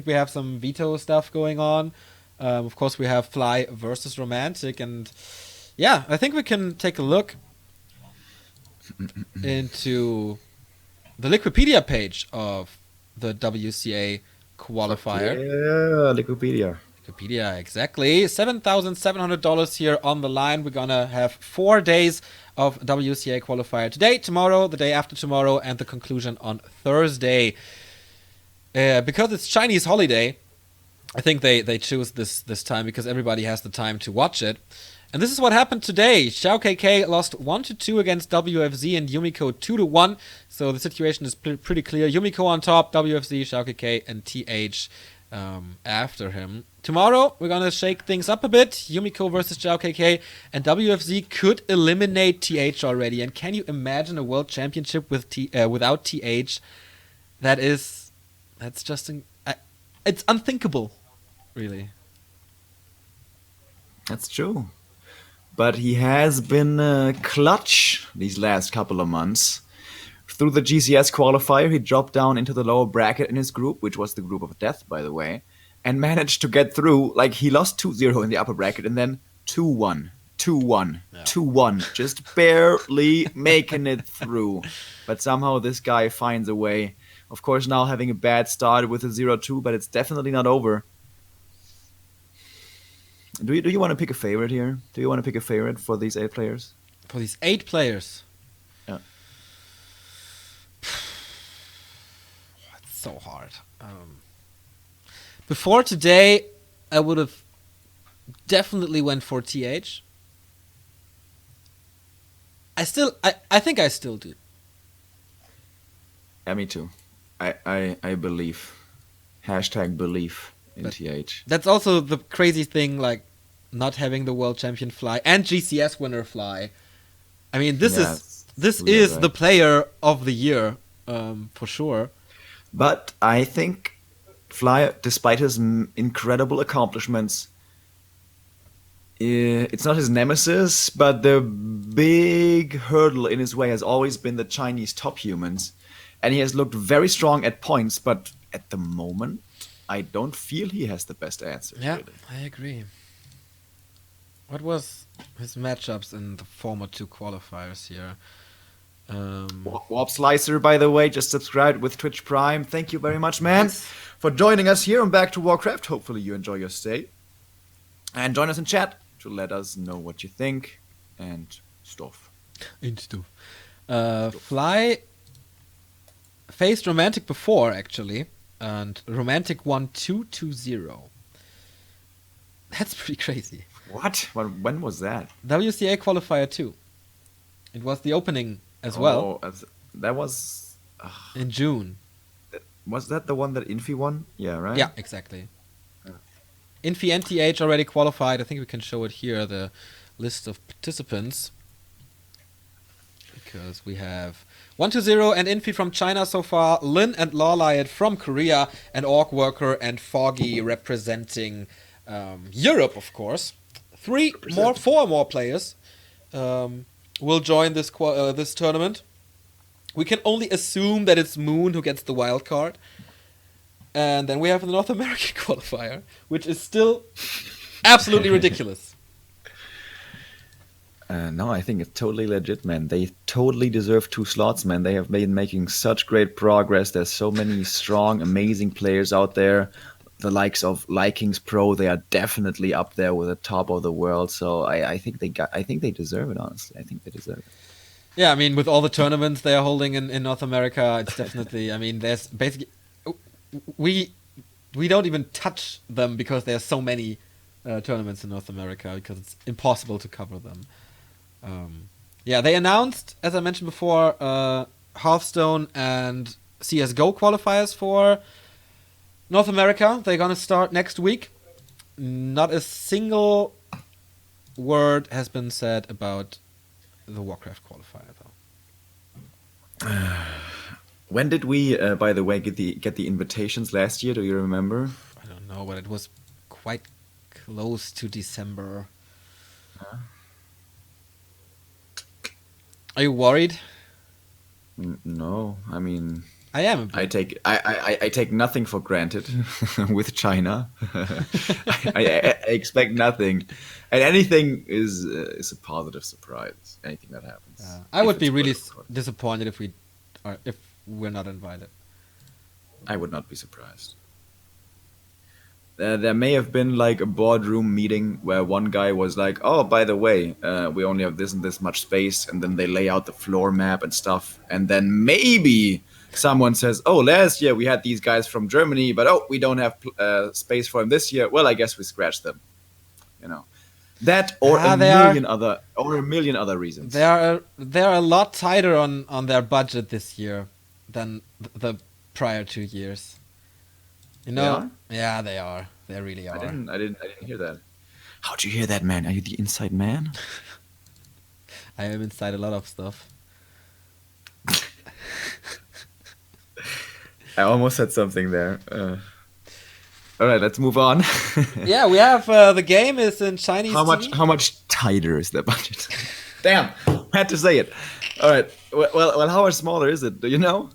we have some veto stuff going on. Of course, we have Fly versus Romantic, and yeah, I think we can take a look into the Wikipedia page of the WCA qualifier. Yeah, Wikipedia. Wikipedia, exactly. $7,700 here on the line. We're gonna have 4 days of WCA qualifier today, tomorrow, the day after tomorrow, and the conclusion on Thursday. Because it's Chinese holiday, I think they choose this time because everybody has the time to watch it. And this is what happened today. Xiao KK lost 1-2 against WFZ and Yumiko 2-1. So the situation is pretty clear. Yumiko on top, WFZ, Xiao KK, and TH after him. Tomorrow, we're going to shake things up a bit. Yumiko versus Xiao KK, and WFZ could eliminate TH already. And can you imagine a world championship with without TH? That's just... it's unthinkable, really. That's true. But he has been clutch these last couple of months. Through the GCS qualifier, he dropped down into the lower bracket in his group, which was the group of death, by the way, and managed to get through. Like, he lost 2-0 in the upper bracket and then 2-1, 2-1, Yeah. 2-1, just barely making it through. But somehow this guy finds a way. Of course, now having a bad start with a 0-2, but it's definitely not over. Do you want to pick a favorite here? Do you want to pick a favorite for these 8 players? For these 8 players. Yeah. It's so hard. Before today, I would have definitely went for TH. I think I still do. Yeah, me too. I believe. Hashtag belief in TH. That's also the crazy thing, like, not having the world champion Fly and GCS winner Fly. I mean, this is the player of the year, for sure. But I think Fly, despite his incredible accomplishments, it's not his nemesis, but the big hurdle in his way has always been the Chinese top humans. And he has looked very strong at points, but at the moment, I don't feel he has the best answer. Yeah, really. I agree. What was his matchups in the former 2 qualifiers here? Warp Slicer, by the way, just subscribed with Twitch Prime. Thank you very much, man, for joining us here on Back to Warcraft. Hopefully you enjoy your stay. And join us in chat to let us know what you think and stuff. Fly faced Romantic before, actually, and Romantic won 2-0. That's pretty crazy. What? When was that? WCA qualifier 2. It was the opening as well. That was... in June. Was that the one that Infi won? Yeah, right? Yeah, exactly. Infi and TH already qualified. I think we can show it here, the list of participants. Because we have 1-0 and Infi from China so far, Lin and Lawliot from Korea, and Orc Worker and Foggy representing Europe, of course. 4 more players will join this tournament. We can only assume that it's Moon who gets the wild card. And then we have the North American qualifier, which is still absolutely ridiculous. No, I think it's totally legit, man. They totally deserve 2 slots, man. They have been making such great progress. There's so many strong, amazing players out there. The likes of Likings Pro, they are definitely up there with the top of the world. So I think they deserve it, honestly. I think they deserve it. Yeah, I mean, with all the tournaments they are holding in North America, it's definitely, I mean, there's basically, we don't even touch them because there are so many tournaments in North America because it's impossible to cover them. Yeah, they announced, as I mentioned before, Hearthstone and CSGO qualifiers for North America. They're going to start next week. Not a single word has been said about the Warcraft qualifier, though. When did we, by the way, get the invitations last year? Do you remember? I don't know, but it was quite close to December. Are you worried? No, I mean, I am a bit. I take nothing for granted with China. I expect nothing, and anything is a positive surprise. Anything that happens. I would be really disappointed if we're not invited. I would not be surprised. There may have been like a boardroom meeting where one guy was like, "Oh, by the way, we only have this and this much space," and then they lay out the floor map and stuff, and then maybe someone says, "Oh, last year we had these guys from Germany, but we don't have space for them this year. Well, I guess we scratched them." You know, that or a million other reasons. They're a lot tighter on their budget this year than the prior 2 years. You know? Yeah, they are. They really are. I didn't hear that. How'd you hear that, man? Are you the inside man? I am inside a lot of stuff. I almost said something there. All right, let's move on. Yeah, we have the game is in Chinese. How much tighter is the budget? Damn, had to say it. All right. Well, how much smaller is it? Do you know?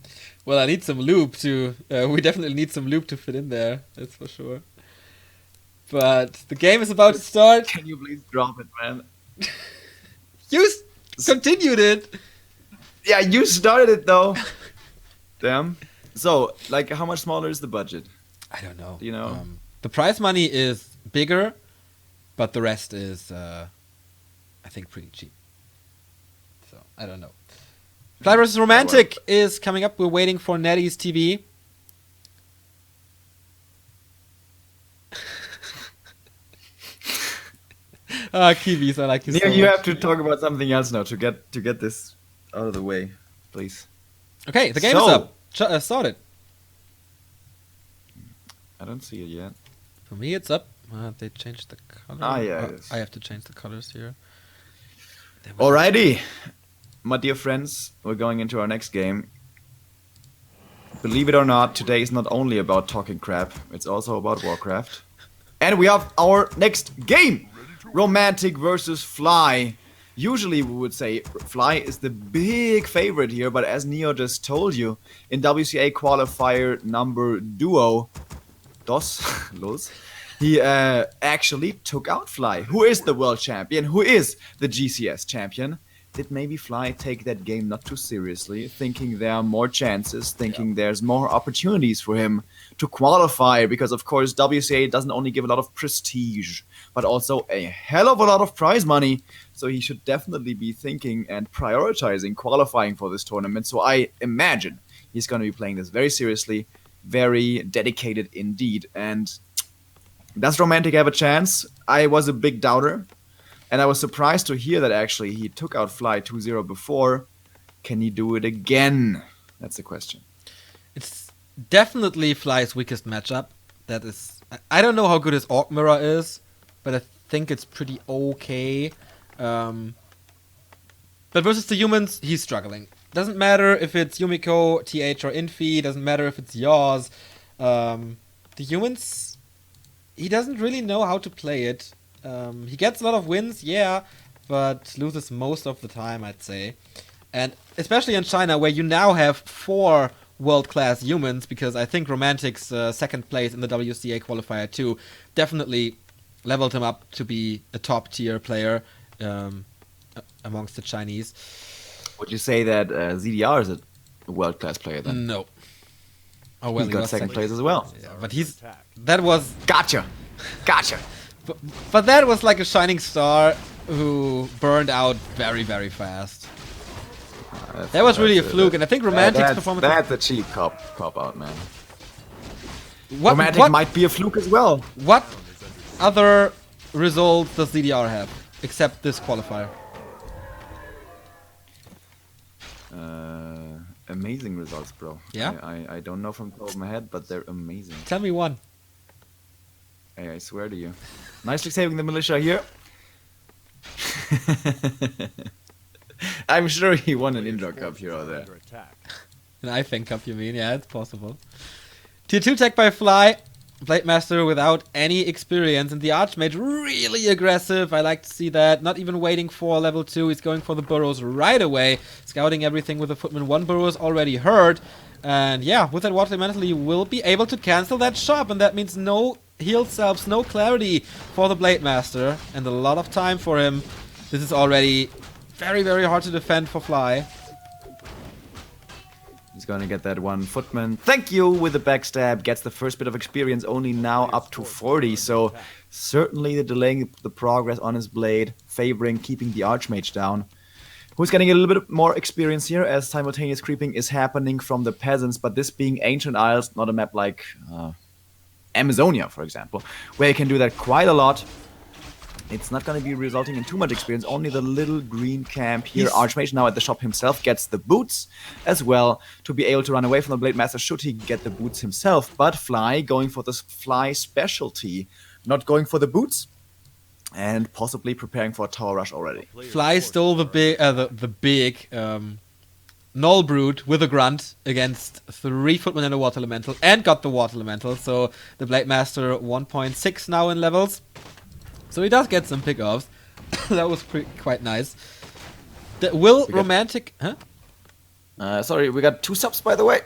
Well, I need some loop to. We definitely need some loop to fit in there. That's for sure. But the game is about to start. Can you please drop it, man? You continued it. Yeah, you started it though. Damn. So, like, how much smaller is the budget? I don't know. Do you know? The prize money is bigger, but the rest is, I think, pretty cheap. So, I don't know. Fly vs. Romantic is coming up. We're waiting for Nettie's TV. Kiwis, I like you so much. You have to talk about something else now to get this out of the way, please. Okay, the game is up. Started. I don't see it yet. For me, it's up. They changed the color. I have to change the colors here. Alrighty. My dear friends, we're going into our next game. Believe it or not, today is not only about talking crap, it's also about Warcraft. And we have our next game! Romantic versus Fly. Usually we would say Fly is the big favorite here, but as Neo just told you, in WCA qualifier number dos, he actually took out Fly, who is the world champion, who is the GCS champion. Did maybe Fly take that game not too seriously, thinking there are more chances, thinking there's more opportunities for him to qualify, because of course WCA doesn't only give a lot of prestige, but also a hell of a lot of prize money, so he should definitely be thinking and prioritizing qualifying for this tournament. So I imagine he's going to be playing this very seriously, very dedicated indeed. And does Romantic have a chance? I was a big doubter. And I was surprised to hear that actually he took out Fly 2-0 before. Can he do it again? That's the question. It's definitely Fly's weakest matchup. That is, I don't know how good his Orc Mirror is, but I think it's pretty okay. But versus the humans, he's struggling. Doesn't matter if it's Yumiko, TH, or Infi. Doesn't matter if it's Yaws. The humans, he doesn't really know how to play it. He gets a lot of wins, yeah, but loses most of the time, I'd say. And especially in China, where you now have 4 world-class humans, because I think Romantic's second place in the WCA qualifier 2 definitely leveled him up to be a top-tier player amongst the Chinese. Would you say that ZDR is a world-class player then? No. Oh well, he got second place as well. Yeah, but that was... Gotcha! But that was like a shining star who burned out very, very fast. That was really a fluke, and I think Romantic's performance... That's a cheap cop-out, man. Romantic might be a fluke as well. What other results does ZDR have, except this qualifier? Amazing results, bro. Yeah? I don't know from the top of my head, but they're amazing. Tell me one. Hey, I swear to you. Nicely saving the militia here. I'm sure he won an indoor cup here or there. An iFang cup, you mean? Yeah, it's possible. Tier 2 tech by Fly. Blade Master without any experience. And the Archmage really aggressive. I like to see that. Not even waiting for level 2. He's going for the burrows right away. Scouting everything with the Footman. 1 burrow is already hurt. And yeah, with that water elemental, you will be able to cancel that shop, and that means no heal selves, no clarity for the Blade Master, and a lot of time for him. This is already very, very hard to defend for Fly. He's gonna get that one footman. Thank you with the backstab. Gets the first bit of experience, only now up to 40. So certainly the delaying the progress on his blade, favoring keeping the Archmage down. Who's getting a little bit more experience here as simultaneous creeping is happening from the peasants. But this being Ancient Isles, not a map like Amazonia, for example, where you can do that quite a lot. It's not going to be resulting in too much experience, only the little green camp here. Archmage now at the shop himself gets the boots as well to be able to run away from the Blade Master should he get the boots himself. But Fly going for this Fly specialty, not going for the boots and possibly preparing for a tower rush already. Fly stole the big Null Brute with a grunt against 3 footmen and a water elemental and got the water elemental. So the Blade Master 1.6 now in levels. So he does get some pickoffs. That was quite nice. Will Romantic... Huh? Sorry, we got 2 subs, by the way.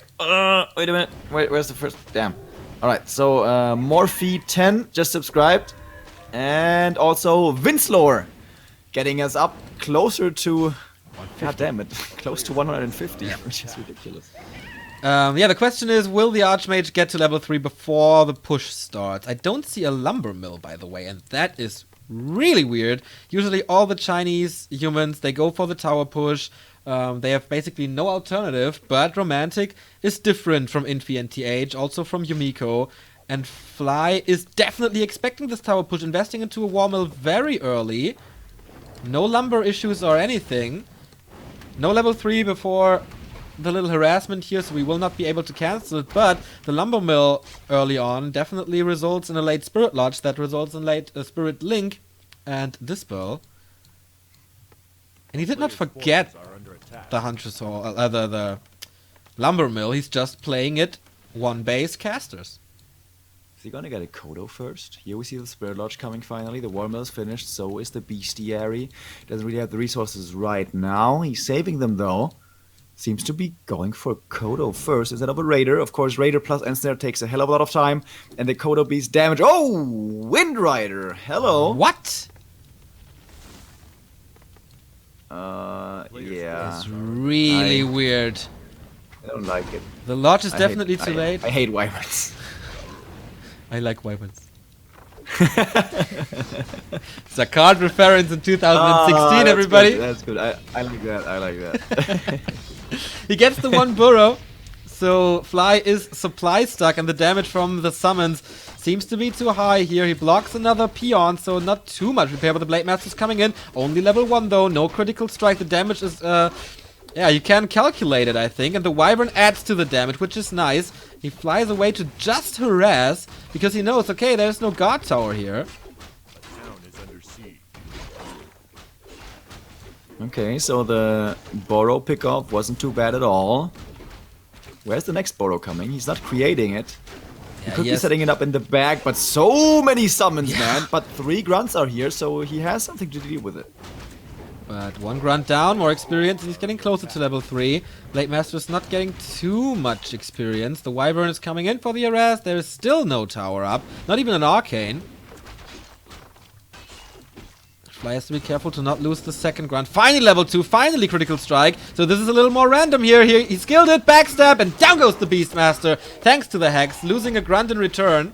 Wait a minute. Wait, where's the first? Damn. Alright, so Morphe10 just subscribed. And also Vincelor getting us up closer to... God damn it. Close to 150, which is ridiculous. Yeah, the question is, will the Archmage get to level 3 before the push starts? I don't see a lumber mill, by the way, and that is really weird. Usually all the Chinese humans, they go for the tower push. They have basically no alternative, but Romantic is different from Infi and TH, also from Yumiko. And Fly is definitely expecting this tower push, investing into a war mill very early. No lumber issues or anything. No level 3 before the little harassment here, so we will not be able to cancel it, but the lumber mill early on definitely results in a late Spirit Lodge that results in late Spirit Link and Dispel. And he did not forget the Huntress Hall, the lumber mill, he's just playing it 1 base casters. Is he gonna get a Kodo first? Here we see the Spirit Lodge coming finally, the War Mill is finished, so is the Bestiary. Doesn't really have the resources right now, he's saving them though. Seems to be going for Kodo first instead of a Raider. Of course, Raider plus Ensnare takes a hell of a lot of time. And the Kodo Beast damage. Oh! Wind Rider! Hello! What? Yeah. It's really weird. I don't like it. The Lodge is definitely too late. I hate wyverns. I like wyverns. It's a card reference in 2016, everybody. Good. That's good. I like that. I like that. He gets the 1 burrow, so Fly is supply stuck, and the damage from the summons seems to be too high here. He blocks another peon, so not too much repair, but the Blade Master's coming in. Only level 1 though, no critical strike. The damage is, yeah, you can calculate it, I think, and the Wyvern adds to the damage, which is nice. He flies away to just harass, because he knows, okay, there's no guard tower here. Okay, so the Burrow pickoff wasn't too bad at all. Where's the next Burrow coming? He's not creating it. He could be setting it up in the back, but so many summons, man. But 3 grunts are here, so he has something to deal with it. But 1 grunt down, more experience, and he's getting closer to level 3. Blade Master is not getting too much experience. The Wyvern is coming in for the harass. There is still no tower up, not even an Arcane. Fly has to be careful to not lose the 2nd grunt. Finally level 2, finally critical strike. So this is a little more random here. He skilled it, backstab, and down goes the Beastmaster. Thanks to the Hex, losing a grunt in return.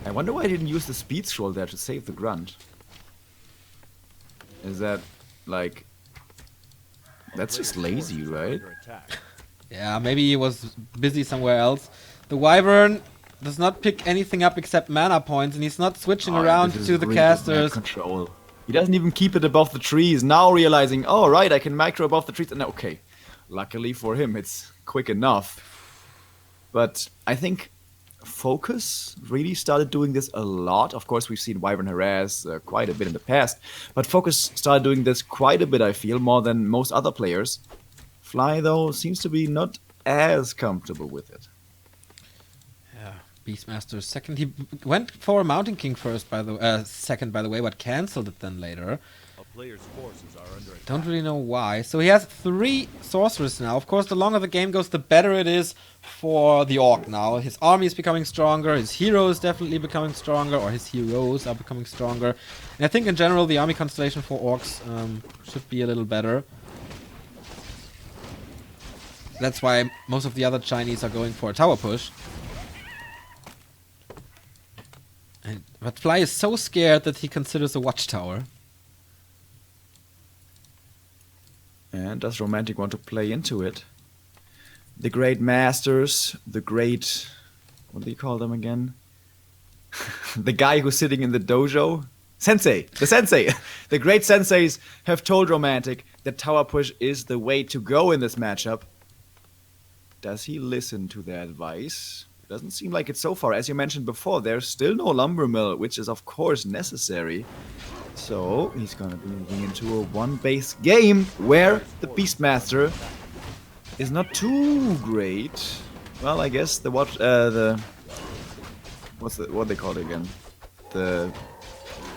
I wonder why I didn't use the speed scroll there to save the grunt. Is that, like... That's just lazy, right? Yeah, maybe he was busy somewhere else. The Wyvern does not pick anything up except mana points, and he's not switching around to the casters. Control. He doesn't even keep it above the trees, now realizing, oh right, I can micro above the trees. And okay, luckily for him, it's quick enough. But I think Focus really started doing this a lot. Of course, we've seen Wyvern harass quite a bit in the past, but Focus started doing this quite a bit, I feel, more than most other players. Fly, though, seems to be not as comfortable with it. Beastmaster second. He went for a Mountain King first, second, by the way, but cancelled it then later. Don't really know why. So he has 3 sorcerers now. Of course, the longer the game goes, the better it is for the Orc now. His army is becoming stronger. His hero is definitely becoming stronger. Or his heroes are becoming stronger. And I think in general, the army constellation for Orcs should be a little better. That's why most of the other Chinese are going for a tower push. But Fly is so scared that he considers a watchtower. And does Romantic want to play into it? The great masters, the great... What do you call them again? The guy who's sitting in the dojo? Sensei! The sensei! The great senseis have told Romantic that tower push is the way to go in this matchup. Does he listen to their advice? Doesn't seem like it so far. As you mentioned before, there's still no lumber mill, which is of course necessary. So he's gonna be moving into a one-base game where the Beastmaster is not too great. Well, I guess what they call it again? The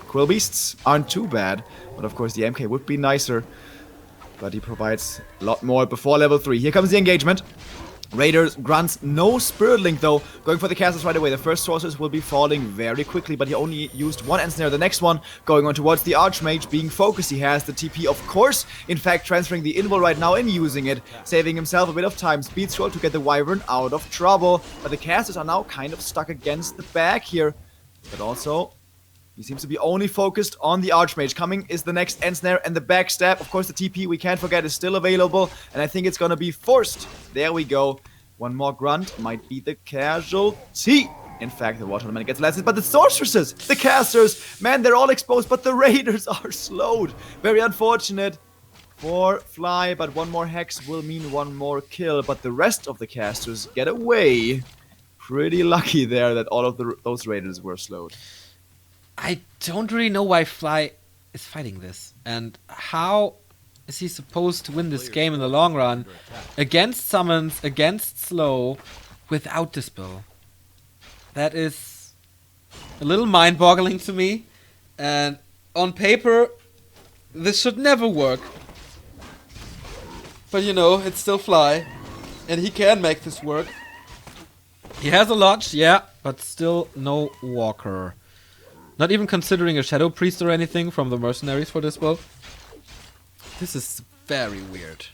Quill Beasts aren't too bad, but of course the MK would be nicer. But he provides a lot more before level 3. Here comes the engagement. Raiders, Grunts, no Spirit Link though. Going for the castles right away. The first sorcerers will be falling very quickly, but he only used 1 Ensnare. The next one going on towards the Archmage, being focused. He has the TP, of course. In fact, transferring the Invul right now and using it, saving himself a bit of time. Speed Scroll to get the Wyvern out of trouble. But the casters are now kind of stuck against the back here. But also, he seems to be only focused on the Archmage. Coming is the next Ensnare and the backstab. Of course, the TP, we can't forget, is still available. And I think it's gonna be forced. There we go. One more Grunt might be the casualty. In fact, the Water Element gets less. But the Sorceresses, the casters, man, they're all exposed. But the Raiders are slowed. Very unfortunate for Fly. But one more Hex will mean one more kill. But the rest of the casters get away. Pretty lucky there that all of those Raiders were slowed. I don't really know why Fly is fighting this. And how is he supposed to win this game in the long run against summons, against slow, without Dispel? That is a little mind-boggling to me. And on paper, this should never work. But you know, it's still Fly. And he can make this work. He has a Lodge, yeah, but still no Walker. Not even considering a Shadow Priest or anything from the mercenaries for this build. This is very weird.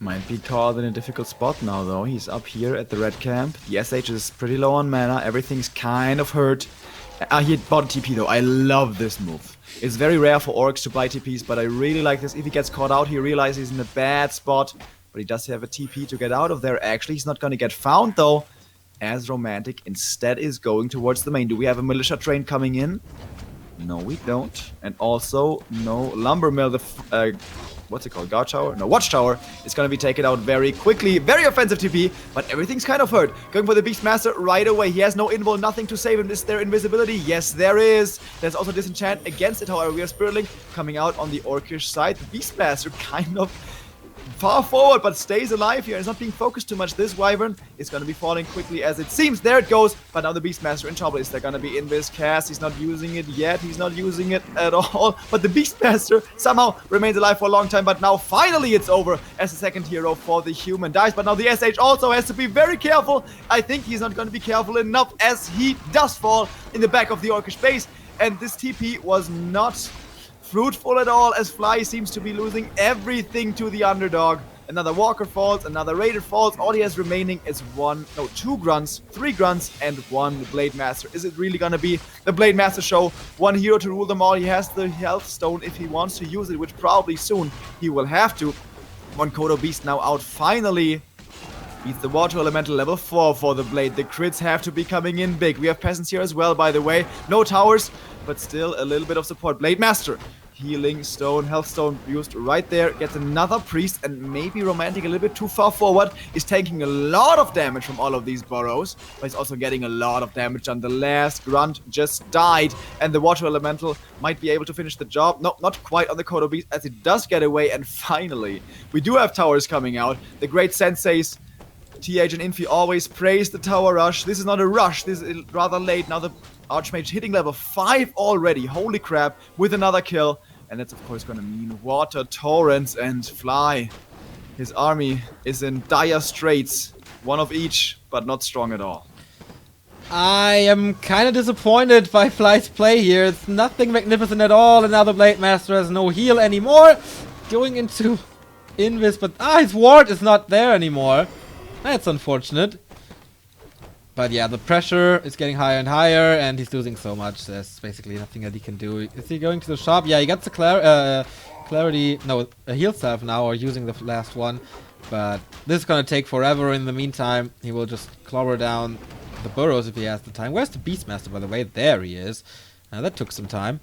Might be caught in a difficult spot now though. He's up here at the red camp. The SH is pretty low on mana. Everything's kind of hurt. He bought a TP though. I love this move. It's very rare for orcs to buy TPs, but I really like this. If he gets caught out, he realizes he's in a bad spot. But he does have a TP to get out of there. Actually, he's not going to get found though, as Romantic instead is going towards the main. Do we have a militia train coming in? No, we don't. And also, no lumber mill. The what's it called? Guard tower? No, watchtower is going to be taken out very quickly. Very offensive TP, but everything's kind of hurt. Going for the Beastmaster right away. He has no invul, nothing to save him. Is there invisibility? Yes, there is. There's also disenchant against it. However, we have Spirit Link coming out on the Orcish side. The Beastmaster kind of far forward, but stays alive here. It's not being focused too much. This Wyvern is going to be falling quickly as it seems. There it goes. But now the Beastmaster in trouble. Is there going to be in this cast? He's not using it yet. He's not using it at all. But the Beastmaster somehow remains alive for a long time. But now finally it's over as the second hero for the human dies. But now the SH also has to be very careful. I think he's not going to be careful enough as he does fall in the back of the Orcish base. And this TP was not fruitful at all, as Fly seems to be losing everything to the underdog. Another Walker falls, another Raider falls. All he has remaining is two Grunts, 3 Grunts, and 1 Blade Master. Is it really gonna be the Blade Master show? One hero to rule them all. He has the Health Stone if he wants to use it, which probably soon he will have to. One Kodo Beast now out finally. Beats the Water Elemental level 4 for the Blade. The crits have to be coming in big. We have Peasants here as well, by the way. No towers, but still a little bit of support. Blade Master. Healing Stone, Health Stone used right there. Gets another Priest, and maybe Romantic a little bit too far forward. Is taking a lot of damage from all of these burrows, but he's also getting a lot of damage done. The last Grunt just died, and the Water Elemental might be able to finish the job. No, not quite on the Kodo Beast, as it does get away, and finally, we do have towers coming out. The great Senseis TH and Infi always praise the tower rush. This is not a rush. This is rather late. Now the Archmage hitting level 5 already. Holy crap. With another kill. And that's, of course, going to mean water, torrents, and Fly. His army is in dire straits. One of each, but not strong at all. I am kind of disappointed by Fly's play here. It's nothing magnificent at all. And now the Blade Master has no heal anymore. Going into Invis, but his ward is not there anymore. That's unfortunate. But yeah, the pressure is getting higher and higher, and he's losing so much. There's basically nothing that he can do. Is he going to the shop? Yeah, he got the clarity. No, a heal salve now, or using the last one. But this is gonna take forever. In the meantime, he will just clobber down the burrows if he has the time. Where's the Beastmaster, by the way? There he is. That took some time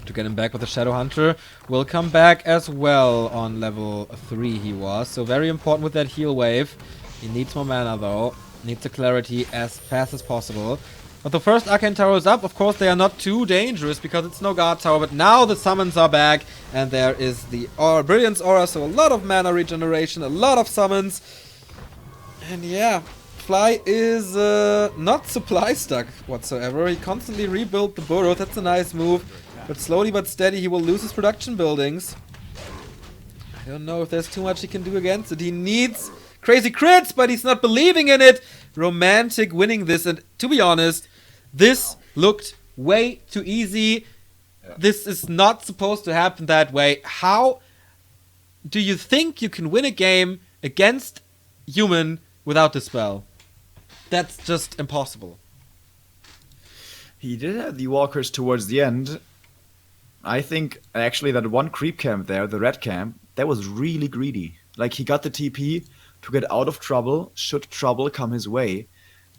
to get him back with the Shadow Hunter. Will come back as well on level 3 he was. So very important with that heal wave. He needs more mana though. Needs the clarity as fast as possible. But the first Arcane Tower is up. Of course they are not too dangerous because it's no guard tower. But now the summons are back. And there is the Brilliance Aura. So a lot of mana regeneration. A lot of summons. And yeah, Fly is not supply stuck whatsoever. He constantly rebuilt the burrow. That's a nice move. But slowly but steady he will lose his production buildings. I don't know if there's too much he can do against it. He needs crazy crits, but he's not believing in it. Romantic winning this, and to be honest, this looked way too easy. This is not supposed to happen that way. How do you think you can win a game against human without the spell? That's just impossible. He did have the walkers towards the end. I think actually that one creep camp there, the red camp, that was really greedy. Like he got the TP to get out of trouble should trouble come his way.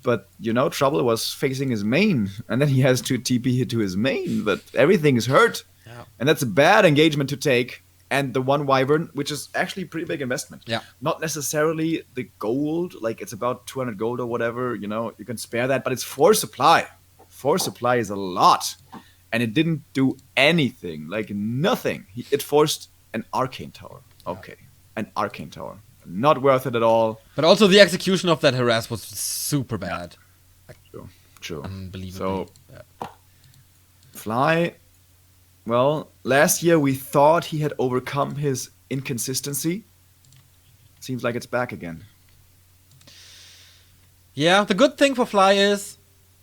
But, you know, trouble was facing his main. And then he has to TP hit to his main. But everything is hurt. Yeah. And that's a bad engagement to take. And the one Wyvern, which is actually a pretty big investment. Yeah. Not necessarily the gold. Like it's about 200 gold or whatever. You know, you can spare that. But it's 4 supply. 4 supply is a lot. And it didn't do anything. Like nothing. It forced an Arcane Tower. Okay. Yeah. An Arcane Tower. Not worth it at all. But also the execution of that harass was super bad. Yeah. True. Unbelievable. So, Fly, well, last year we thought he had overcome his inconsistency. Seems like it's back again. Yeah, the good thing for Fly is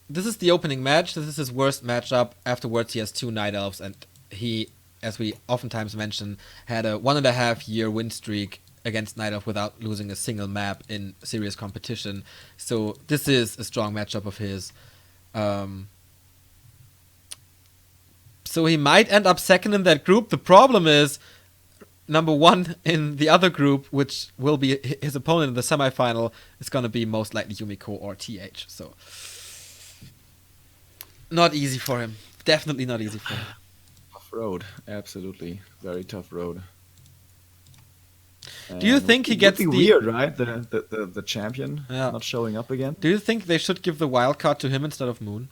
this is the opening match. This is his worst matchup. Afterwards, he has 2 Night Elves, and he, as we oftentimes mention, had a 1.5 year win streak against Night Elf without losing a single map in serious competition. So this is a strong matchup of his. So he might end up second in that group. The problem is, number 1 in the other group, which will be his opponent in the semifinal, is going to be most likely Yumiko or TH. So not easy for him. Definitely not easy for him. Tough road. Absolutely. Very tough road. Do you think he gets the... weird, right? The champion not showing up again? Do you think they should give the wild card to him instead of Moon?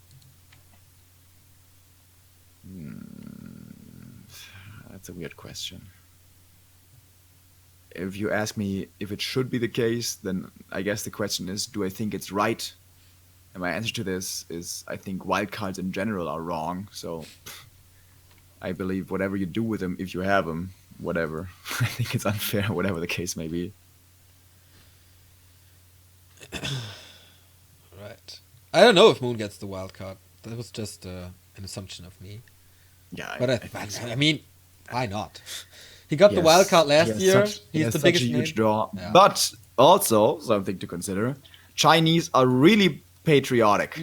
That's a weird question. If you ask me if it should be the case, then I guess the question is, do I think it's right? And my answer to this is, I think wildcards in general are wrong. So I believe whatever you do with them, if you have them, whatever. I think it's unfair, whatever the case may be. Right. I don't know if Moon gets the wild card. That was just an assumption of me. Yeah, but I mean, why not? He got the wild card last year. He's the biggest huge draw. Yeah. But also, something to consider, Chinese are really patriotic.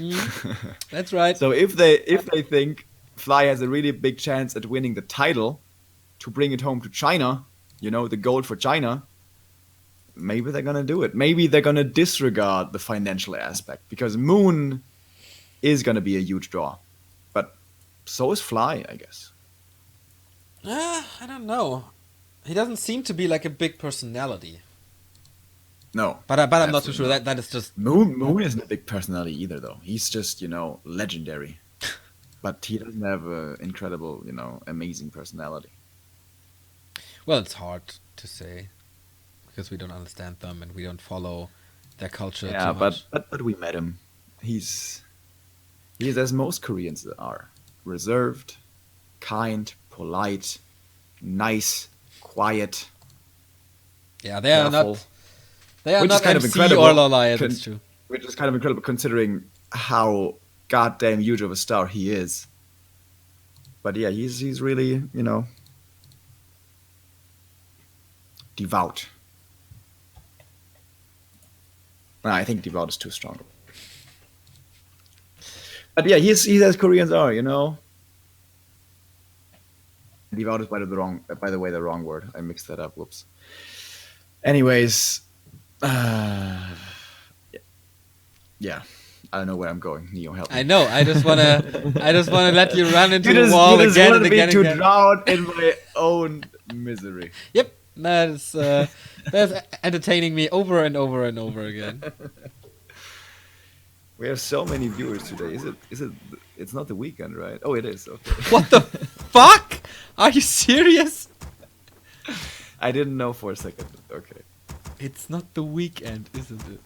That's right. So if they think Fly has a really big chance at winning the title, to bring it home to China, you know, the gold for China, maybe they're going to do it. Maybe they're going to disregard the financial aspect, because Moon is going to be a huge draw. But so is Fly, I guess. I don't know. He doesn't seem to be like a big personality. No. But I'm not too sure. That is just... Moon isn't a big personality either, though. He's just, you know, legendary. But he doesn't have an incredible, you know, amazing personality. Well, it's hard to say because we don't understand them and we don't follow their culture Yeah, too much. but we met him. He's as most Koreans are. Reserved, kind, polite, nice, quiet, Yeah, they are careful. not. They are Which is not kind of MC incredible. or Lolaya, that's true. Which is kind of incredible considering how goddamn huge of a star he is. But yeah, he's really, devout. I think devout is too strong. But yeah, he's as Koreans are, Devout is by the way, the wrong word. I mixed that up. Whoops. Anyways, yeah, I don't know where I'm going. Neo, help me. I know. I just wanna let you run into the you wall just again wanted and again me to and again. drown in my own misery. Yep, that's entertaining me over and over and over again. We have so many viewers today. Is it? It's not the weekend, right? Oh, it is. Okay. What the fuck? Are you serious? I didn't know for a second. Okay. It's not the weekend, isn't it?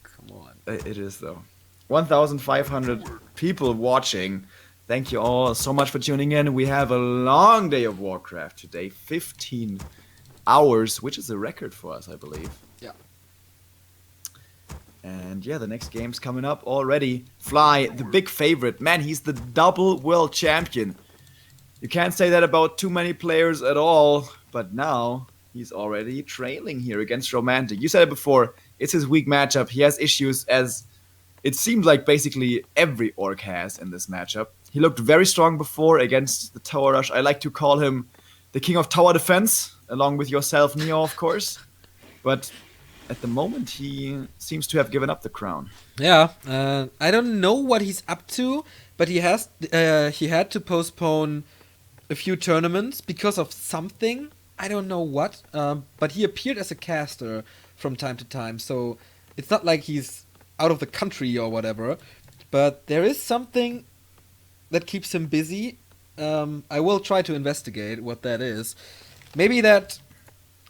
Come on. It is though. 1,500 people watching. Thank you all so much for tuning in. We have a long day of Warcraft today. 15 hours, which is a record for us, I believe. Yeah. And yeah, the next game's coming up already. Fly, the big favorite. Man, he's the double world champion. You can't say that about too many players at all. But now, he's already trailing here against Romantic. You said it before, it's his weak matchup. He has issues as it seems like basically every orc has in this matchup. He looked very strong before against the Tower Rush. I like to call him the king of tower defense, along with yourself, Neo, of course. But at the moment, he seems to have given up the crown. Yeah, I don't know what he's up to, but he had to postpone a few tournaments because of something. I don't know what, but he appeared as a caster from time to time, so it's not like he's out of the country or whatever, but there is something that keeps him busy. I will try to investigate what that is. Maybe that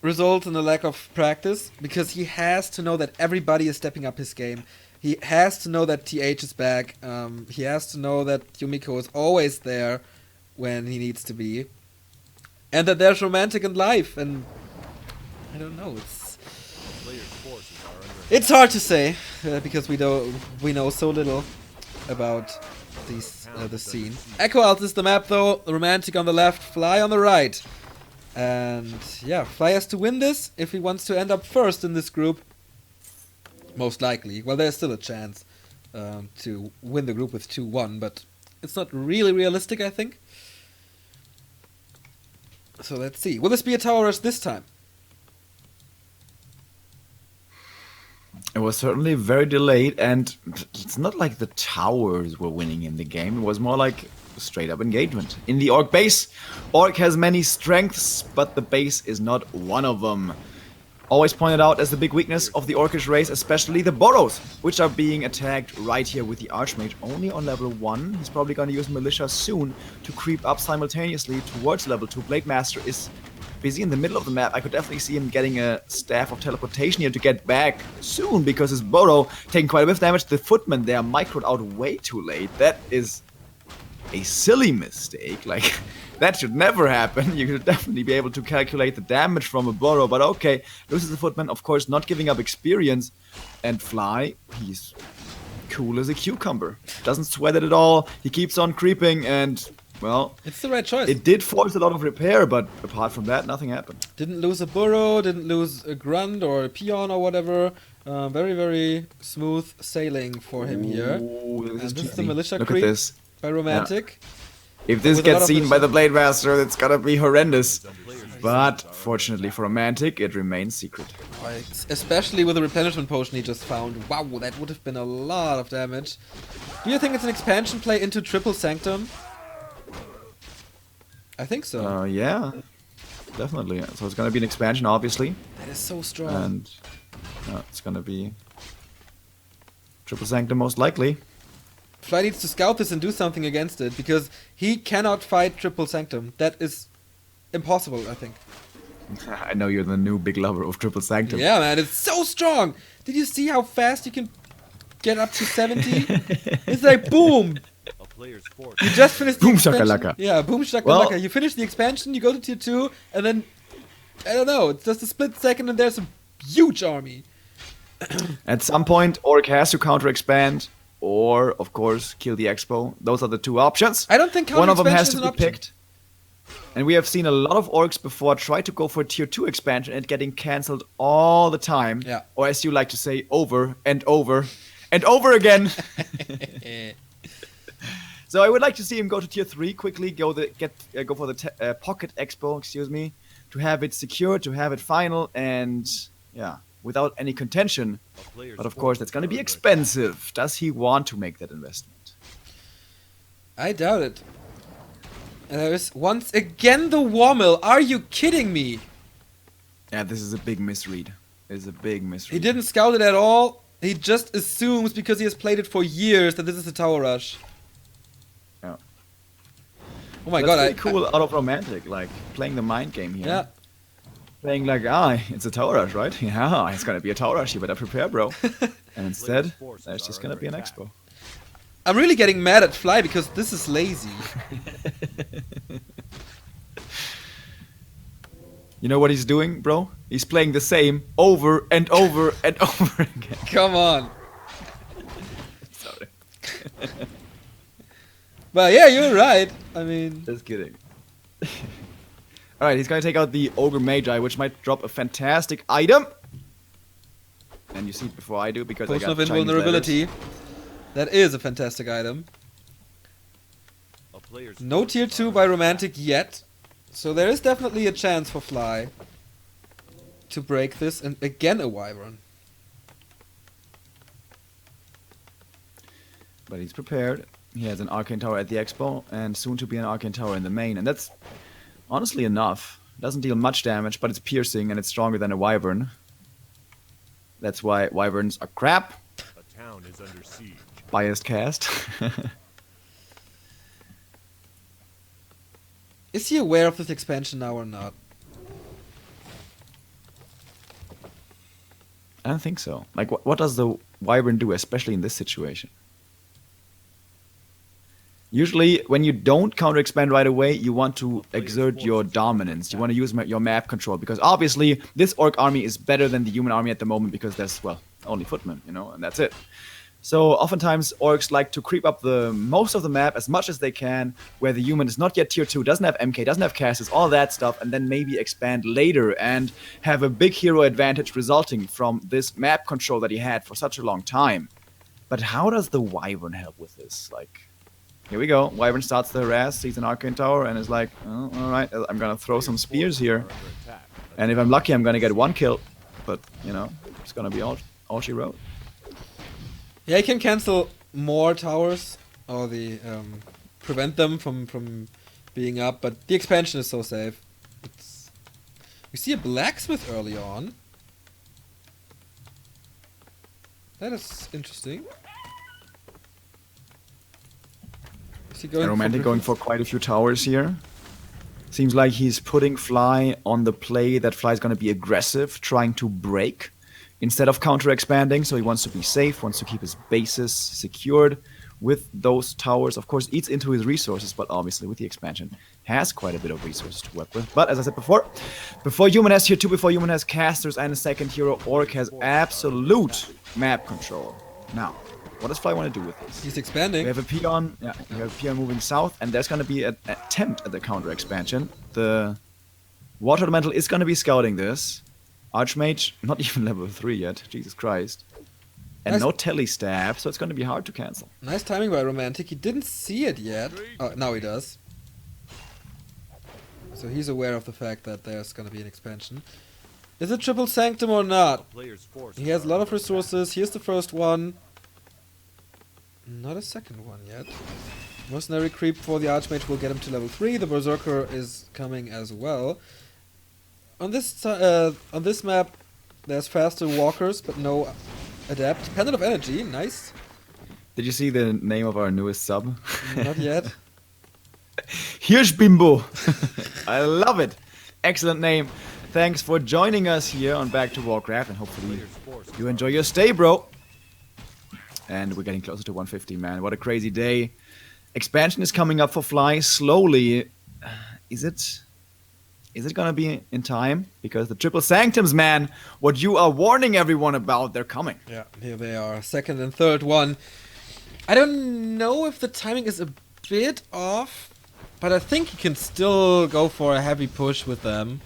results in a lack of practice, because he has to know that everybody is stepping up his game. He has to know that TH is back. He has to know that Yumiko is always there when he needs to be. And that there's romantic in life, and I don't know, it's hard to say, because we know so little about the scene. Echo Alt is the map though, romantic on the left, Fly on the right. And yeah, Fly has to win this if he wants to end up first in this group. Most likely. Well, there's still a chance to win the group with 2-1, but it's not really realistic, I think. So let's see. Will this be a tower rush this time? It was certainly very delayed, and it's not like the towers were winning in the game. It was more like straight up engagement. In the Orc base, Orc has many strengths, but the base is not one of them. Always pointed out as the big weakness of the Orcish race, especially the Burrows, which are being attacked right here with the Archmage only on level 1. He's probably going to use Militia soon to creep up simultaneously towards level 2. Blade Master is busy in the middle of the map. I could definitely see him getting a Staff of Teleportation here to get back soon, because his Burrow taking quite a bit of damage. The Footmen there microed out way too late. That is a silly mistake. Like, that should never happen. You should definitely be able to calculate the damage from a Burrow, but okay. Loses the Footman, of course, not giving up experience. And Fly, he's cool as a cucumber. Doesn't sweat it at all. He keeps on creeping, and, well, it's the right choice. It did force a lot of repair, but apart from that, nothing happened. Didn't lose a Burrow, didn't lose a Grunt or a Peon or whatever. Very, very smooth sailing for him here. This is the Militia Look creep at this. by Romantic. Yeah. If this gets seen by the Blade Master, it's gonna be horrendous. But fortunately for Romantic, it remains secret. Especially with the replenishment potion he just found. Wow, that would have been a lot of damage. Do you think it's an expansion play into Triple Sanctum? I think so. Yeah, definitely. So it's gonna be an expansion, obviously. That is so strong. And it's gonna be Triple Sanctum most likely. Fly needs to scout this and do something against it, because he cannot fight Triple Sanctum. That is impossible, I think. I know you're the new big lover of Triple Sanctum. Yeah, man, it's so strong! Did you see how fast you can get up to 70? It's like boom. You just finished the Boom expansion. shakalaka. Yeah, boom shakalaka. Well, you finish the expansion, you go to tier 2, and then I don't know, it's just a split second and there's a huge army. At some point, Orc has to counter expand, or of course kill the Expo. Those are the two options. I don't think one of them counter-expansion has is to an be option. picked. And we have seen a lot of Orcs before try to go for tier 2 expansion and getting cancelled all the time. Yeah. Or as you like to say, over and over and over again. So I would like to see him go to tier 3 quickly, go for the Pocket Expo, to have it secure, to have it final, and yeah, without any contention. But of course, that's going to be expensive. Does he want to make that investment? I doubt it. And there's once again the Wommel. Are you kidding me? Yeah, this is a big misread. It's a big misread. He didn't scout it at all. He just assumes because he has played it for years that this is a tower rush. Yeah. Oh my That's god, pretty cool out of romantic, like playing the mind game here. Yeah. Playing like, it's a tower rush, right? Yeah, it's gonna be a tower rush. You better prepare, bro. And instead, there's just gonna be an expo. I'm really getting mad at Fly because this is lazy. You know what he's doing, bro? He's playing the same over and over and over again. Come on. Sorry. But yeah, you're right. I mean, Just kidding. Alright, he's gonna take out the Ogre Magi, which might drop a fantastic item. And you see it before I do because Potion I of got Chinese Invulnerability. letters. That is a fantastic item. No tier 2 by Romantic yet. So there is definitely a chance for Fly to break this. And again a Wyvern. But he's prepared. He has an Arcane Tower at the Expo, and soon to be an Arcane Tower in the main. And that's honestly enough. Doesn't deal much damage, but it's piercing, and it's stronger than a Wyvern. That's why Wyverns are crap. A town is under siege. Biased cast. Is he aware of this expansion now or not? I don't think so. Like, what does the Wyvern do, especially in this situation? Usually, when you don't counter-expand right away, you want to exert your dominance. You want to use your map control, because obviously, this Orc army is better than the human army at the moment, because there's, well, only footmen, and that's it. So, oftentimes, Orcs like to creep up the most of the map as much as they can, where the human is not yet tier 2, doesn't have MK, doesn't have casters, all that stuff, and then maybe expand later and have a big hero advantage resulting from this map control that he had for such a long time. But how does the Wyvern help with this? Like, here we go. Wyvern starts the harass, sees an Arcane Tower, and is like, oh, alright, I'm gonna throw some spears here. And if I'm lucky, I'm gonna get one kill. But, it's gonna be all she wrote. Yeah, he can cancel more towers or prevent them from being up, but the expansion is so safe. We see a blacksmith early on. That is interesting. Is he going Romantic going for quite a few towers here. Seems like he's putting Fly on the play that Fly is going to be aggressive, trying to break instead of counter-expanding. So he wants to be safe, wants to keep his bases secured with those towers. Of course, eats into his resources, but obviously with the expansion has quite a bit of resources to work with. But as I said before human has tier 2, before human has casters and a second hero, Orc has absolute map control. Now, what does Fly want to do with this? He's expanding. We have a peon, we have a peon moving south, and there's going to be an attempt at the counter expansion. The Water Elemental is going to be scouting this. Archmage, not even level 3 yet, Jesus Christ. And Nice. no tele stab, so it's going to be hard to cancel. Nice timing by Romantic. He didn't see it yet. Oh, now he does. So he's aware of the fact that there's gonna be an expansion. Is it Triple Sanctum or not? He has a lot of resources. Here's the first one. Not a second one yet. Mercenary creep for the Archmage will get him to level 3. The Berserker is coming as well. On this map, there's faster walkers, but no adapt. Pendant of Energy, nice. Did you see the name of our newest sub? Not yet. Hirschbimbo. I love it. Excellent name. Thanks for joining us here on Back to Warcraft, and hopefully you enjoy your stay, bro. And we're getting closer to 150, man. What a crazy day. Expansion is coming up for Fly slowly. Is it gonna be in time? Because the Triple Sanctums, man, what you are warning everyone about, they're coming. Yeah, here they are. Second and third one. I don't know if the timing is a bit off, but I think he can still go for a heavy push with them.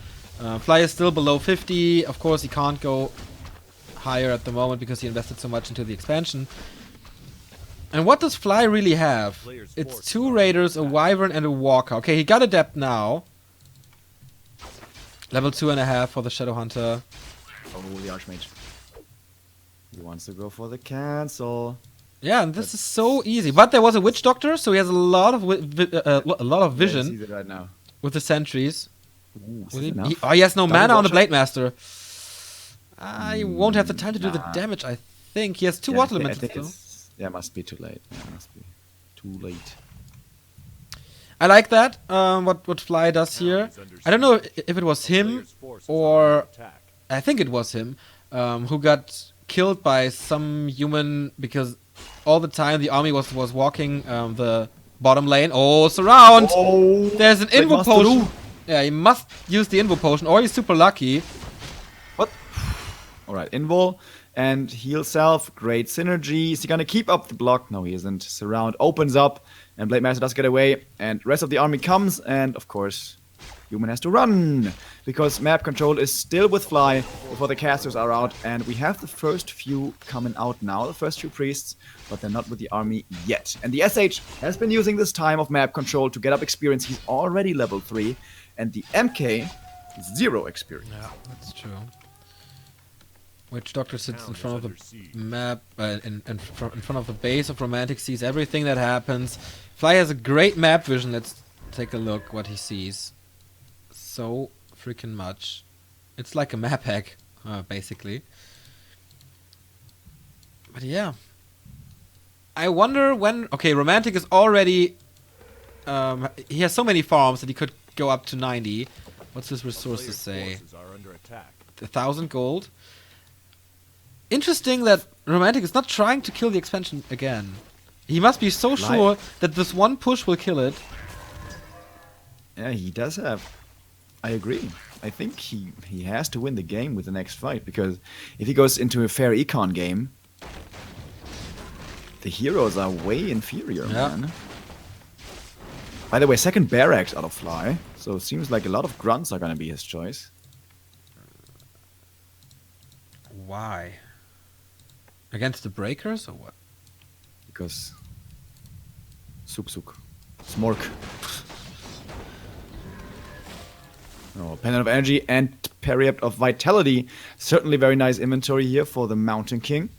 Fly is still below 50. Of course, he can't go higher at the moment because he invested so much into the expansion. And what does Fly really have? It's 2 Raiders, a Wyvern, and a Walker. Okay, he got Adept now. Level 2.5 for the Shadowhunter. Oh, the Archmage. He wants to go for the cancel. Yeah, and this is so easy. But there was a Witch Doctor, so he has a lot of vision Yeah, right now. with the sentries. Ooh, He has no Double mana on the Watcher? Blade Master. I won't have the time to do the damage, I think. He has 2 water I limits think though. yeah, must be too late. Yeah, must be too late. I like that, what Fly does here. I don't know if it was him, or I think it was him, who got killed by some human because all the time the army was walking the bottom lane. Oh, surround! Oh, There's an Invo potion. Yeah, he must use the Invo potion, or he's super lucky. What? Alright, Invol and heal self. Great synergy. Is he gonna keep up the block? No, he isn't. Surround opens up, and Blade Master does get away, and rest of the army comes, and of course, Human has to run, because map control is still with Fly before the casters are out, and we have the first few coming out now, the first few priests, but they're not with the army yet. And the SH has been using this time of map control to get up experience. He's already level 3, and the MK, 0 experience. Yeah, that's true. Witch Doctor sits in front of the map, in front of the base of Romantic, sees everything that happens. Fly has a great map vision. Let's take a look what he sees. So freaking much. It's like a map hack, basically. But yeah. I wonder when... Okay, Romantic is already... he has so many farms that he could go up to 90. What's his resources say? 1,000 gold. Interesting that Romantic is not trying to kill the expansion again. He must be so sure that this one push will kill it. Yeah, he does have... I agree. I think he has to win the game with the next fight, because if he goes into a fair econ game, the heroes are way inferior, man. By the way, second barracks out of Fly, so it seems like a lot of grunts are gonna be his choice. Why? Against the breakers or what? Because Suk. Smork. Oh, Pendant of Energy and Periapt of Vitality. Certainly very nice inventory here for the Mountain King.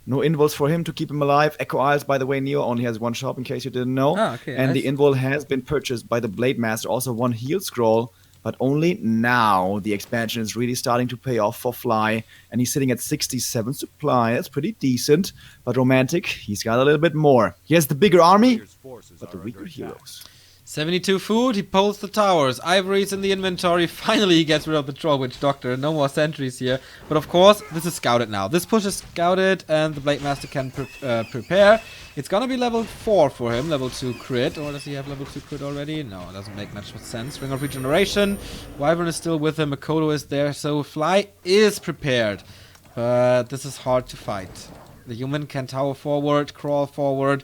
No invols for him to keep him alive. Echo Isles, by the way, Neo only has 1 shop in case you didn't know. Ah, okay, and nice. the invol has been purchased by the Blade Master. Also 1 heal scroll. But only now the expansion is really starting to pay off for Fly. And he's sitting at 67 supply. That's pretty decent. But Romantic, he's got a little bit more. He has the bigger army, but the weaker heroes. 72 food, he pulls the towers. Ivory's in the inventory. Finally, he gets rid of the Troll Witch Doctor. No more sentries here. But of course, this is scouted now. This push is scouted, and the Blade Master can prepare. It's gonna be level 4 for him. Level 2 crit. Or does he have level 2 crit already? No, it doesn't make much sense. Ring of Regeneration. Wyvern is still with him. Makoto is there. So Fly is prepared. But this is hard to fight. The human can tower forward, crawl forward.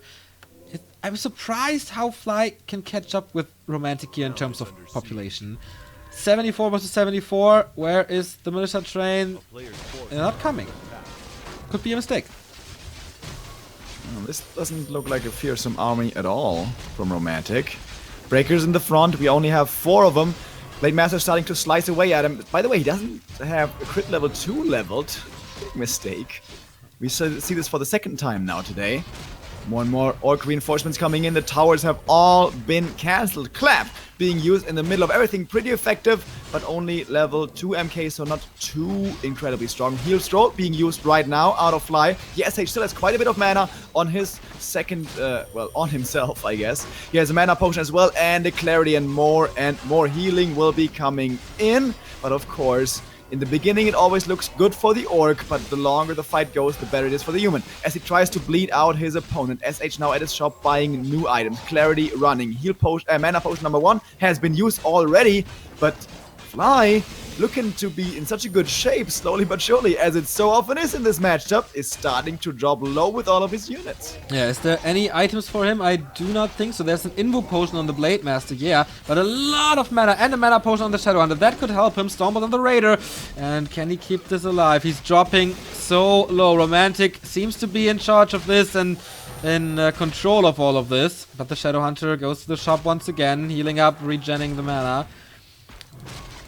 I'm surprised how Fly can catch up with Romantic here in terms of population. 74 versus 74. Where is the militia train? They're not coming. Could be a mistake. Oh, this doesn't look like a fearsome army at all from Romantic. Breakers in the front. We only have 4 of them. Blade Master starting to slice away at him. By the way, he doesn't have a crit level 2 leveled. Big mistake. We see this for the second time now today. More and more orc reinforcements coming in. The towers have all been cancelled. Clap being used in the middle of everything. Pretty effective, but only level 2 MK, so not too incredibly strong. Heal Stroll being used right now out of Fly. The SH still has quite a bit of mana on his second, on himself, I guess. He has a mana potion as well, and the Clarity and more healing will be coming in. But of course, in the beginning, it always looks good for the orc, but the longer the fight goes, the better it is for the human. As he tries to bleed out his opponent, SH now at his shop buying new items. Clarity running. Heal potion, mana potion number 1 has been used already, but Fly, looking to be in such a good shape, slowly but surely, as it so often is in this matchup, is starting to drop low with all of his units. Yeah, is there any items for him? I do not think so. There's an Invo potion on the Blade Master, yeah, but a lot of mana and a mana potion on the Shadowhunter. That could help him. Stormbolt on the Raider. And can he keep this alive? He's dropping so low. Romantic seems to be in charge of this and in control of all of this. But the Shadowhunter goes to the shop once again, healing up, regenning the mana.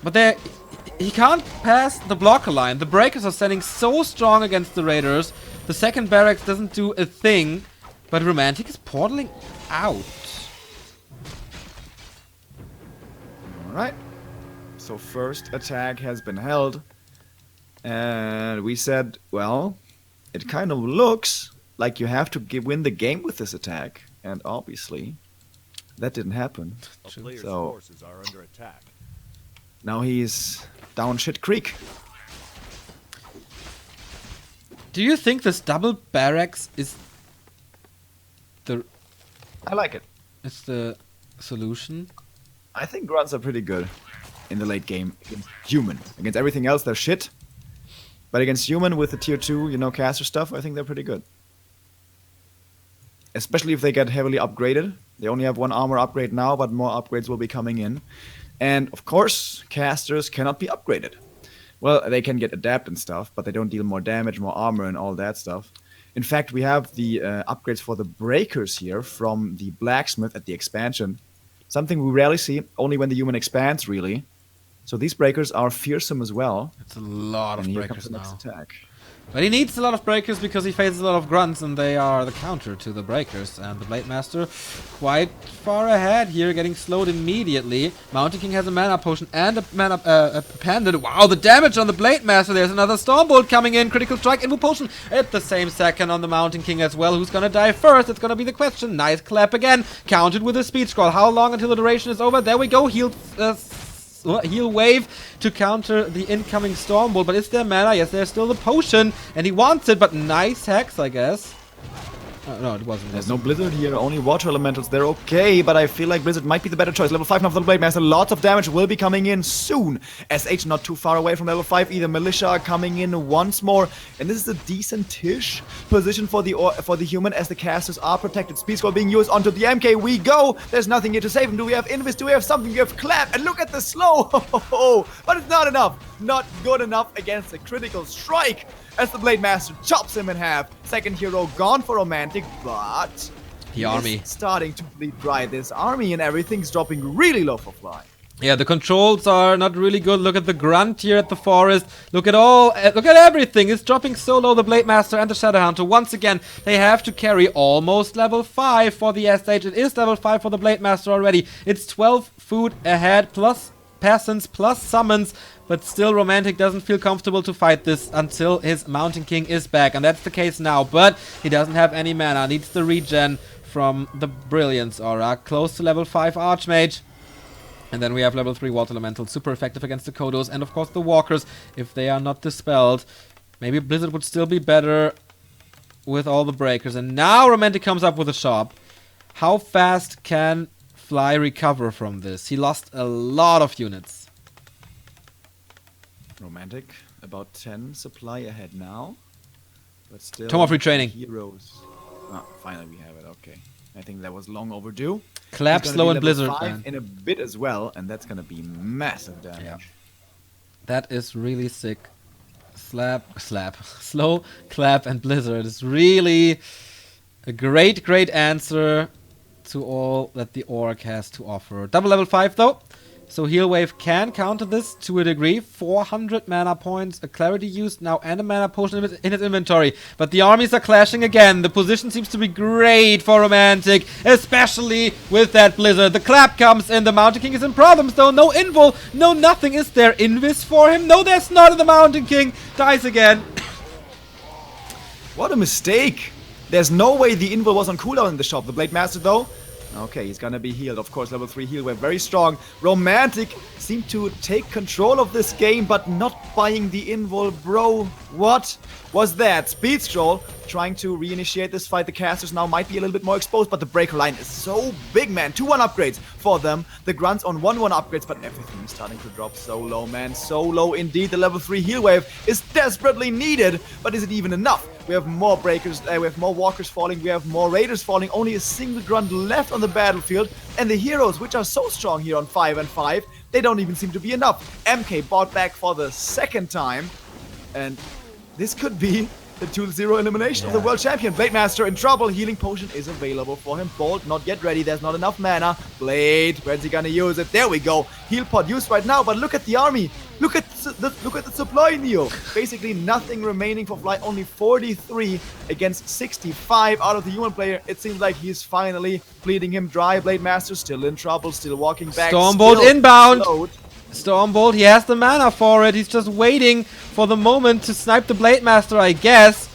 But he can't pass the blocker line. The breakers are standing so strong against the raiders. The second barracks doesn't do a thing. But Romantic is portaling out. Alright. So first attack has been held. And we said, well, it kind of looks like you have to win the game with this attack. And obviously, that didn't happen. A player's So forces are under attack. now he's down shit creek. Do you think this double barracks is I like it. the solution? I think grunts are pretty good in the late game against human. Against everything else, they're shit. But against human with the tier 2, caster stuff, I think they're pretty good. Especially if they get heavily upgraded. They only have 1 armor upgrade now, but more upgrades will be coming in. And of course, casters cannot be upgraded. Well, they can get adapt and stuff, but they don't deal more damage, more armor, and all that stuff. In fact, we have the upgrades for the breakers here from the blacksmith at the expansion. Something we rarely see, only when the human expands, really. So these breakers are fearsome as well. It's a lot of And here breakers comes the now. next attack. But he needs a lot of breakers because he faces a lot of grunts, and they are the counter to the breakers. And the Blade Master quite far ahead here, getting slowed immediately. Mountain King has a mana potion and a mana pendant. Wow, the damage on the Blade Master. There's another Stormbolt coming in. Critical strike, Invo potion at the same second on the Mountain King as well. Who's gonna die first? It's gonna be the question. Nice clap again. Counted with a speed scroll. How long until the duration is over? There we go. Heal wave to counter the incoming Stormbolt. But is there mana? Yes, there's still the potion. And he wants it, but nice hex, I guess. No, it wasn't. There's no Blizzard here, only Water Elementals. They're okay, but I feel like Blizzard might be the better choice. Level 5 now for the Blade Master. Lots of damage will be coming in soon. SH not too far away from level 5 either. Militia are coming in once more. And this is a decent-ish position for the human as the casters are protected. Speed Scroll being used onto the MK. We go. There's nothing here to save him. Do we have Invis? Do we have something? We have Clap. And look at the slow. But it's not enough. Not good enough against a critical strike. As the Blade Master chops him in half. Second hero gone for Romantic, but The army. starting to bleed dry. This army and everything's dropping really low for Fly. Yeah, the controls are not really good. Look at the grunt here at the forest. Look at everything. It's dropping so low. The Blade Master and the Shadowhunter. Once again, they have to carry almost level 5 for the SH. It is level 5 for the Blade Master already. It's 12 food ahead, plus peasants, plus summons. But still, Romantic doesn't feel comfortable to fight this until his Mountain King is back. And that's the case now. But he doesn't have any mana. Needs the regen from the Brilliance Aura. Close to level 5 Archmage. And then we have level 3 Water Elemental. Super effective against the Kodos. And of course the Walkers, if they are not dispelled. Maybe Blizzard would still be better with all the breakers. And now Romantic comes up with a shop. How fast can Fly recover from this? He lost a lot of units. Romantic, about 10 supply ahead now. But still... Tome of Retraining. Heroes. Ah, finally we have it, okay. I think that was long overdue. Clap, He's gonna Slow, be and level Blizzard. 5 Man. in a bit as well, and that's gonna be massive damage. Yeah. That is really sick. Slap, slow, clap, and Blizzard is really a great answer to all that the Orc has to offer. Double level 5 though. So Heal Wave can counter this to a degree. 400 mana points, a Clarity used now, and a mana potion in his inventory. But the armies are clashing again. The position seems to be great for Romantic, especially with that Blizzard. The clap comes in. The Mountain King is in problems though. No invul, no nothing. Is there invis for him? No, there's not. The Mountain King dies again. What a mistake! There's no way the invul was on cooldown in the shop. The Blade Master though? Okay, he's gonna be healed. Of course, level 3 heal. We're very strong. Romantic seemed to take control of this game, but not buying the invul, bro. What was that? Speed Stroll trying to reinitiate this fight. The casters now might be a little bit more exposed, but the breaker line is so big, man. 2-1 upgrades for them. The grunts on 1-1 upgrades, but everything is starting to drop so low, man. So low indeed. The level 3 heal wave is desperately needed, but is it even enough? We have more breakers, we have more walkers falling, we have more raiders falling, only a single grunt left on the battlefield, and the heroes, which are so strong here on 5 and 5, they don't even seem to be enough. MK bought back for the second time, and this could be the 2-0 elimination of the world champion. Blade Master in trouble. Healing potion is available for him. Bolt not yet ready. There's not enough mana. Blade, where's he gonna use it? There we go. Heal pod used right now, but look at the army. Look at the supply, Neo. Basically nothing remaining for Fly. Only 43 against 65 out of the human player. It seems like he's finally bleeding him dry. Blade Master still in trouble. Still walking back. Stormbolt inbound. Stormbolt, he has the mana for it. He's just waiting for the moment to snipe the Blade Master, I guess.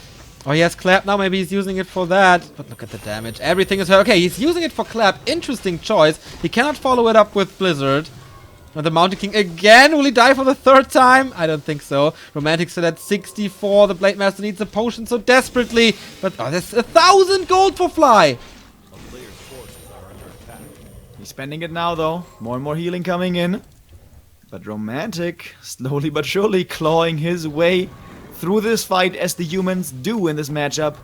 Oh, he has Clap now. Maybe he's using it for that. But look at the damage. Everything is hurt. Okay, he's using it for Clap. Interesting choice. He cannot follow it up with Blizzard. And the Mountain King again. Will he die for the third time? I don't think so. Romantic still at 64. The Blade Master needs a potion so desperately. But oh, there's 1,000 gold for Fly. He's spending it now, though. More and more healing coming in. But Romantic, slowly but surely clawing his way through this fight as the humans do in this matchup.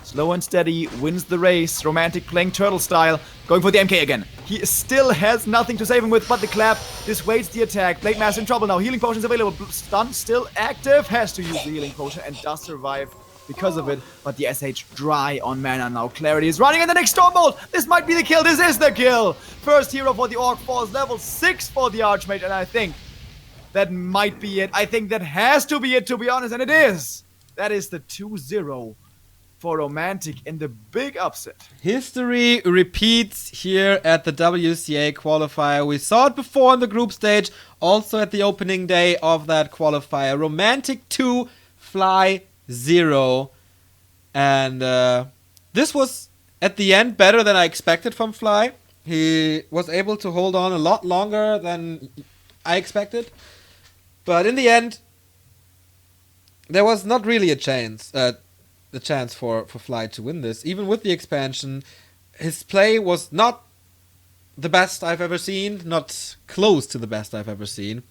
Slow and steady, wins the race. Romantic playing turtle style, going for the MK again. He still has nothing to save him with but the clap. Dissuades the attack. Blade Master in trouble now. Healing potions available. Stun still active. Has to use the healing potion and does survive because of it. But the SH dry on mana now. Clarity is running in the next Stormbolt. This might be the kill. This is the kill. First hero for the Orc falls. Level 6 for the Archmage. And I think that might be it. I think that has to be it, to be honest. And it is. That is the 2-0 for Romantic in the big upset. History repeats here at the WCA qualifier. We saw it before in the group stage, also at the opening day of that qualifier. Romantic 2, Fly 0. And this was, at the end, better than I expected from Fly. He was able to hold on a lot longer than I expected. But in the end, there was not really a chance for Fly to win this. Even with the expansion, his play was not the best I've ever seen, not close to the best I've ever seen.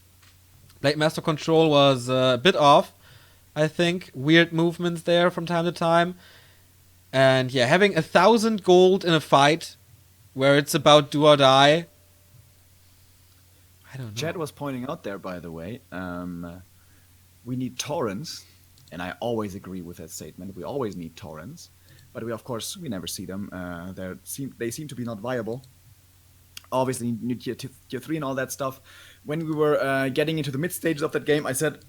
Blade Master control was a bit off, I think. Weird movements there from time to time. And yeah, having 1,000 gold in a fight where it's about do or die, I don't know. Chad was pointing out there, by the way, we need torrents. And I always agree with that statement. We always need torrents, but we, of course, we never see them. They seem to be not viable. Obviously, you need tier 3 and all that stuff. When we were getting into the mid stages of that game, I said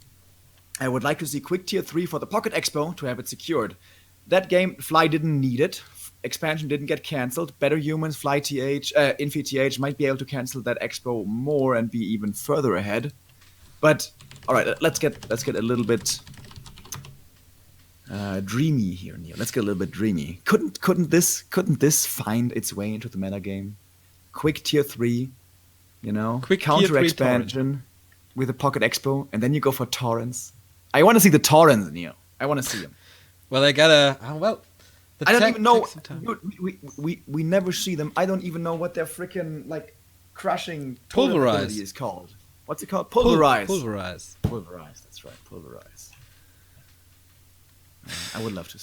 I would like to see quick tier 3 for the Pocket Expo to have it secured. That game, Fly didn't need it. Expansion didn't get cancelled. Better Humans, Fly TH, Infi TH might be able to cancel that Expo more and be even further ahead. But all right, let's get a little bit dreamy here, Neil. Let's get a little bit dreamy. Couldn't this find its way into the meta game? Quick tier 3, you know, quick counter expansion with a Pocket Expo, and then you go for torrents. I want to see the torrents, Neil. I want to see them. Well, they gotta. I don't even know. Dude, we never see them. I don't even know what their freaking like crushing pulverize is called. What's it called? Pulverize. Pulverize. Pulverize. That's right. Pulverize. I would love to see